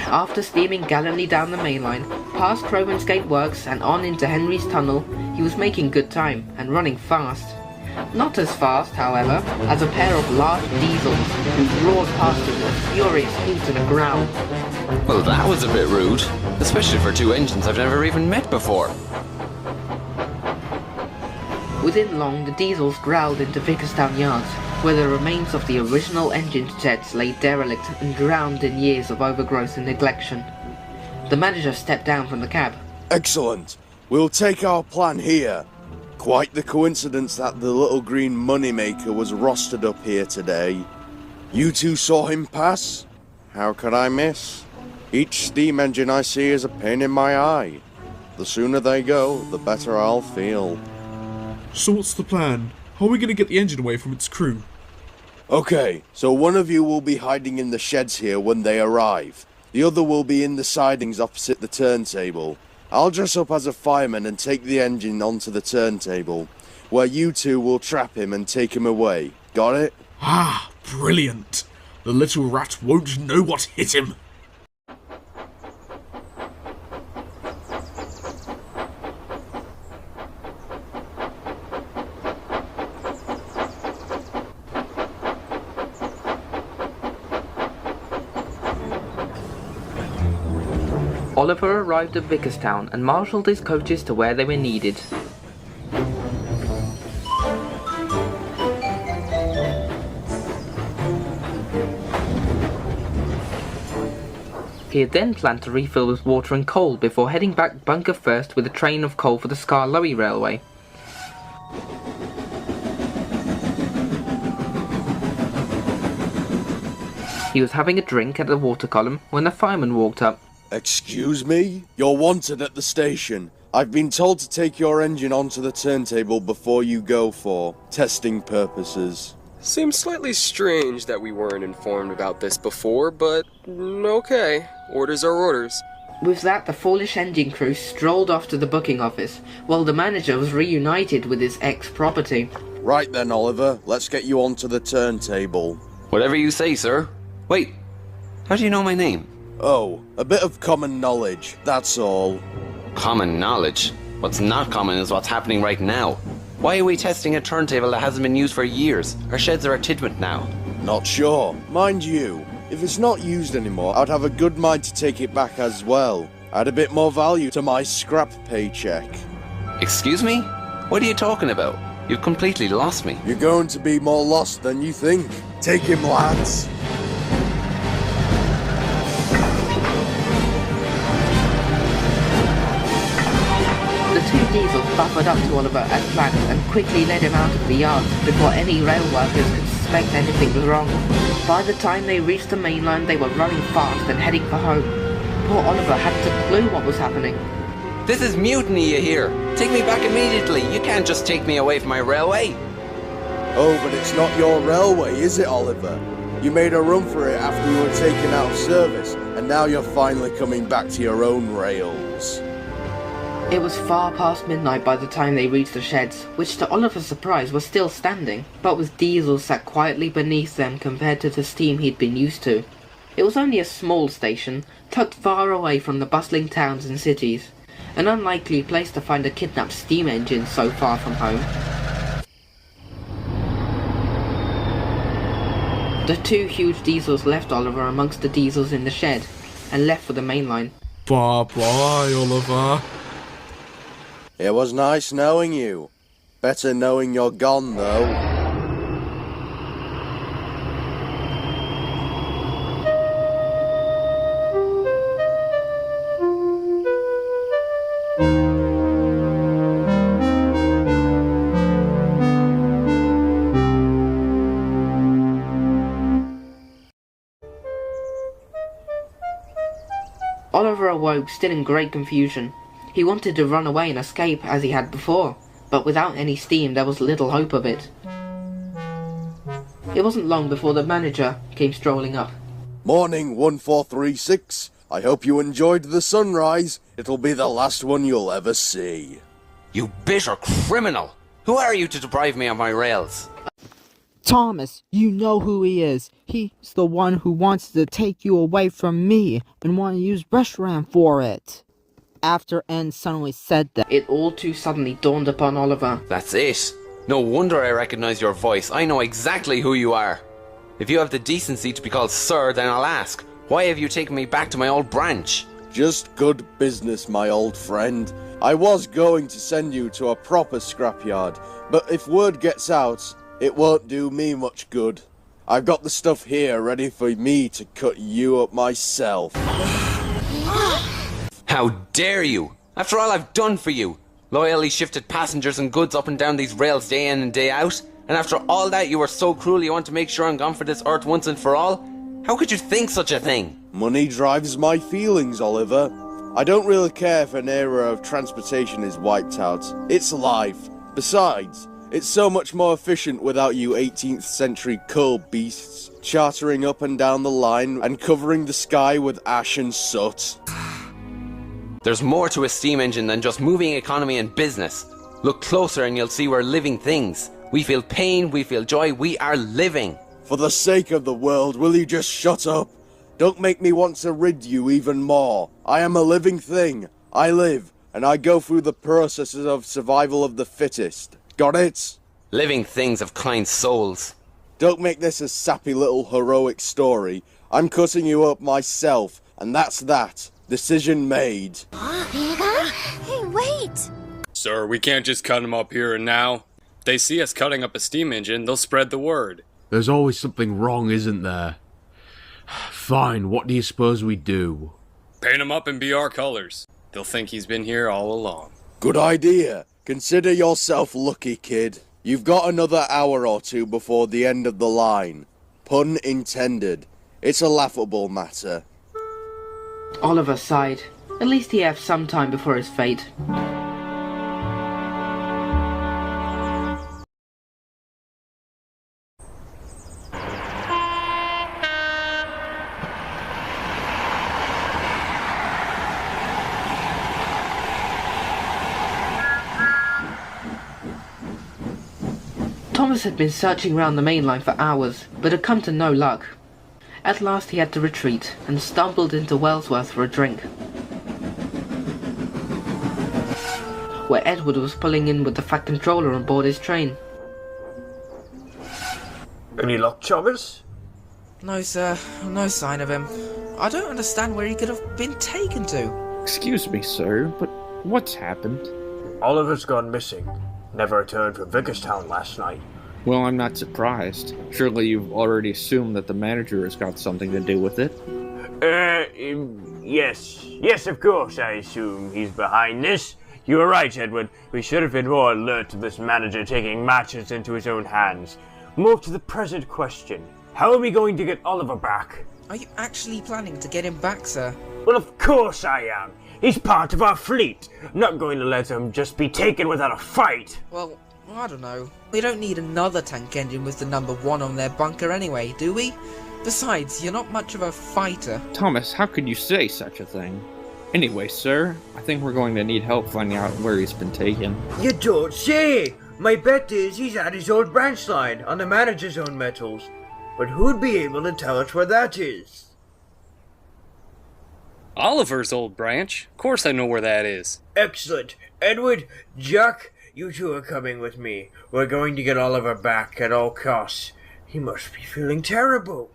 After steaming gallantly down the main line, past Crowman's Gate Works and on into Henry's Tunnel, he was making good time and running fast. Not as fast, however, as a pair of large diesels who roared past him with furious heat to the ground. Well, that was a bit rude, especially for two engines I've never even met before. Within long, the diesels growled into Vickerstown Yards, where the remains of the original engine sheds lay derelict and drowned in years of overgrowth and neglection. The manager stepped down from the cab. Excellent. We'll take our plan here. Quite the coincidence that the little green moneymaker was rostered up here today. You two saw him pass? How could I miss? Each steam engine I see is a pain in my eye. The sooner they go, the better I'll feel. So what's the plan? How are we going to get the engine away from its crew? Okay, so one of you will be hiding in the sheds here when they arrive. The other will be in the sidings opposite the turntable. I'll dress up as a fireman and take the engine onto the turntable, where you two will trap him and take him away. Got it? Ah, brilliant! The little rat won't know what hit him! Oliver arrived at Vickerstown and marshalled his coaches to where they were needed. He had then planned to refill with water and coal before heading back bunker first with a train of coal for the Skarloey Railway. He was having a drink at the water column when the fireman walked up. Excuse me? You're wanted at the station. I've been told to take your engine onto the turntable before you go for testing purposes. Seems slightly strange that we weren't informed about this before, but okay. Orders are orders. With that, the foolish engine crew strolled off to the booking office, while the manager was reunited with his ex-property. Right then, Oliver, let's get you onto the turntable. Whatever you say, sir. Wait, how do you know my name? Oh, a bit of common knowledge, that's all. Common knowledge? What's not common is what's happening right now. Why are we testing a turntable that hasn't been used for years? Our sheds are at Tidmouth now. Not sure. Mind you, if it's not used anymore, I'd have a good mind to take it back as well. Add a bit more value to my scrap paycheck. Excuse me? What are you talking about? You've completely lost me. You're going to be more lost than you think. Take him, lads. The two diesels buffered up to Oliver as planned and quickly led him out of the yard before any rail workers could suspect anything was wrong. By the time they reached the main line, they were running fast and heading for home. Poor Oliver hadn't a clue what was happening. This is mutiny, you hear? Take me back immediately. You can't just take me away from my railway. Oh, but it's not your railway, is it, Oliver? You made a run for it after you were taken out of service, and now you're finally coming back to your own rails. It was far past midnight by the time they reached the sheds, which to Oliver's surprise were still standing, but with diesels sat quietly beneath them compared to the steam he'd been used to. It was only a small station, tucked far away from the bustling towns and cities, an unlikely place to find a kidnapped steam engine so far from home. The two huge diesels left Oliver amongst the diesels in the shed, and left for the main line. Bye-bye, Oliver. It was nice knowing you. Better knowing you're gone, though. Oliver awoke still in great confusion. He wanted to run away and escape as he had before, but without any steam there was little hope of it. It wasn't long before the manager came strolling up. Morning, 1436. I hope you enjoyed the sunrise. It'll be the last one you'll ever see. You bitter criminal! Who are you to deprive me of my rails? Thomas, you know who he is. He's the one who wants to take you away from me and want to use Reshiram for it. After N suddenly said that, It all too suddenly dawned upon Oliver. That's it. No wonder I recognize your voice. I know exactly who you are. If you have the decency to be called sir, then I'll ask, why have you taken me back to my old branch? Just good business, my old friend. I was going to send you to a proper scrapyard, but if word gets out, it won't do me much good. I've got the stuff here ready for me to cut you up myself. How dare you? After all I've done for you, loyally shifted passengers and goods up and down these rails day in and day out, and after all that you were so cruel you want to make sure I'm gone for this earth once and for all? How could you think such a thing? Money drives my feelings, Oliver. I don't really care if an era of transportation is wiped out. It's life. Besides, it's so much more efficient without you 18th century coal beasts chartering up and down the line and covering the sky with ash and soot. There's more to a steam engine than just moving economy and business. Look closer and you'll see we're living things. We feel pain, we feel joy, we are living. For the sake of the world, will you just shut up? Don't make me want to rid you even more. I am a living thing. I live, and I go through the processes of survival of the fittest. Got it? Living things of kind souls. Don't make this a sappy little heroic story. I'm cutting you up myself, and that's that. Decision made. Hey, wait! Sir, we can't just cut him up here and now. If they see us cutting up a steam engine, they'll spread the word. There's always something wrong, isn't there? Fine, what do you suppose we do? Paint him up in BR colors. They'll think he's been here all along. Good idea. Consider yourself lucky, kid. You've got another hour or two before the end of the line. Pun intended. It's a laughable matter. Oliver sighed. At least he had some time before his fate. Thomas had been searching round the main line for hours, but had come to no luck. At last he had to retreat, and stumbled into Wellsworth for a drink, where Edward was pulling in with the Fat Controller on board his train. Any luck, Chavez? No, sir. No sign of him. I don't understand where he could have been taken to. Excuse me, sir, but what's happened? Oliver's gone missing. Never returned from Vickerstown last night. Well, I'm not surprised. Surely you've already assumed that the manager has got something to do with it. Yes. Yes, of course, I assume he's behind this. You were right, Edward. We should have been more alert to this manager taking matters into his own hands. Move to the present question. How are we going to get Oliver back? Are you actually planning to get him back, sir? Well, of course I am. He's part of our fleet. I'm not going to let him just be taken without a fight. Well, I don't know. We don't need another tank engine with the number 1 on their bunker anyway, do we? Besides, you're not much of a fighter. Thomas, how could you say such a thing? Anyway, sir, I think we're going to need help finding out where he's been taken. You don't say! My bet is he's at his old branch line on the manager's own metals. But who'd be able to tell us where that is? Oliver's old branch? Of course I know where that is. Excellent. Edward, Jack, you two are coming with me. We're going to get Oliver back at all costs. He must be feeling terrible.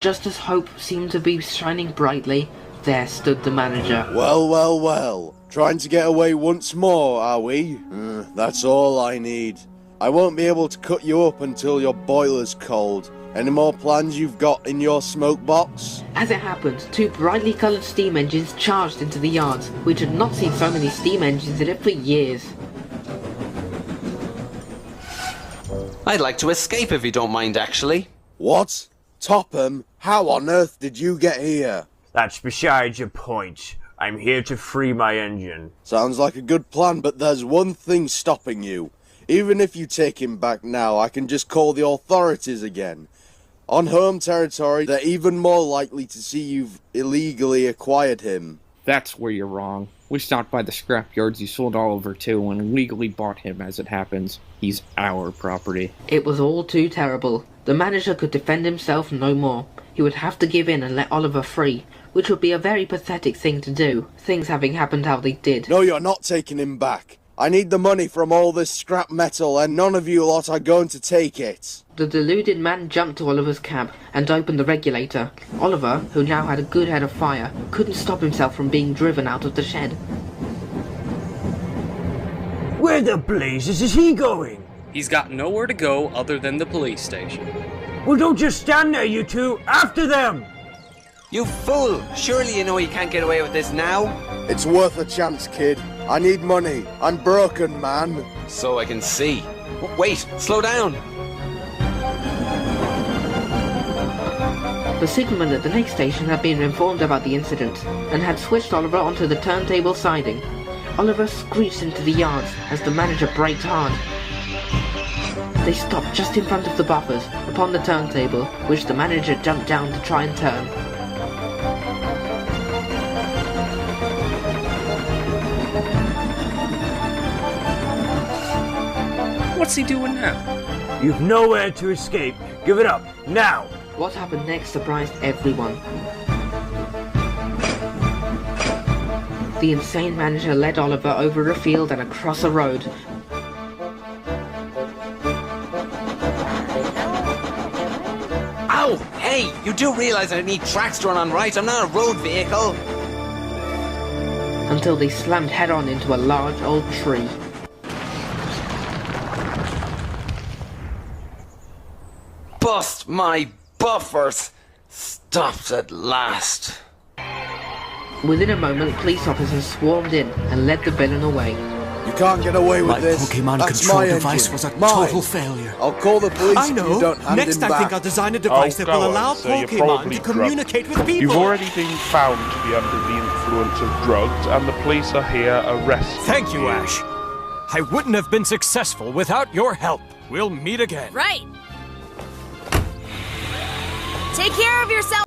Just as hope seemed to be shining brightly, there stood the manager. Well. Trying to get away once more, are we? That's all I need. I won't be able to cut you up until your boiler's cold. Any more plans you've got in your smoke box? As it happened, 2 brightly coloured steam engines charged into the yard, which had not seen so many steam engines in it for years. I'd like to escape if you don't mind, actually. What? Topham? How on earth did you get here? That's besides your point. I'm here to free my engine. Sounds like a good plan, but there's one thing stopping you. Even if you take him back now, I can just call the authorities again. On home territory, they're even more likely to see you've illegally acquired him. That's where you're wrong. We stopped by the scrapyards you sold Oliver to and legally bought him as it happens. He's our property. It was all too terrible. The manager could defend himself no more. He would have to give in and let Oliver free, which would be a very pathetic thing to do, things having happened how they did. No, you're not taking him back. I need the money from all this scrap metal, and none of you lot are going to take it. The deluded man jumped to Oliver's cab and opened the regulator. Oliver, who now had a good head of fire, couldn't stop himself from being driven out of the shed. Where the blazes is he going? He's got nowhere to go other than the police station. Well, don't just stand there, you two! After them! You fool! Surely you know you can't get away with this now? It's worth a chance, kid. I need money. I'm broken, man. So I can see. Wait, slow down! The signalman at the next station had been informed about the incident and had switched Oliver onto the turntable siding. Oliver screeched into the yards as the manager braked hard. They stopped just in front of the buffers, upon the turntable, which the manager jumped down to try and turn. What's he doing now? You've nowhere to escape. Give it up, now! What happened next surprised everyone. The insane manager led Oliver over a field and across a road. Ow! Hey, you do realize I need tracks to run on, right? I'm not a road vehicle! Until they slammed head-on into a large old tree. Bust my buffers! Stopped at last. Within a moment, police officers swarmed in and led the villain away. You can't get away with My this. Pokemon That's control my device engine. was a Mine. total failure. I'll call the police I if know. you don't hand Next, him I back. think I'll design a device that will allow Pokemon to communicate with people. You've already been found to be under the influence of drugs, and the police are here arresting Thank you, Ash. I wouldn't have been successful without your help. We'll meet again. Right. Take care of yourself.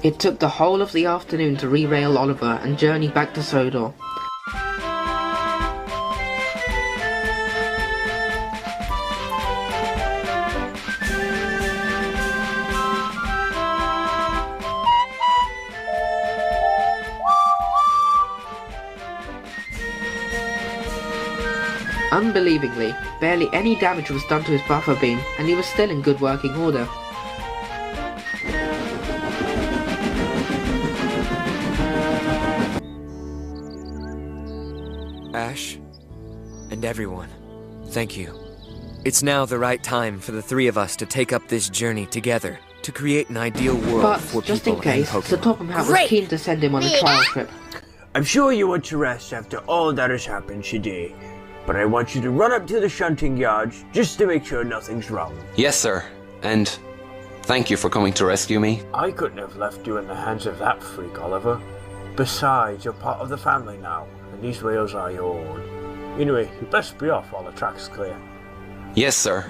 It took the whole of the afternoon to re-rail Oliver and journey back to Sodor. Unbelievingly, barely any damage was done to his buffer beam, and he was still in good working order. Ash, and everyone, thank you. It's now the right time for the three of us to take up this journey together to create an ideal world But, for just people in case, and Sir Pokemon. Topham Hatt was keen to send him on a trial trip. I'm sure you want to rest after all that has happened today, but I want you to run up to the shunting yards just to make sure nothing's wrong. Yes, sir. And thank you for coming to rescue me. I couldn't have left you in the hands of that freak, Oliver. Besides, you're part of the family now, and these whales are your own. Anyway, you best be off while the track's clear. Yes, sir.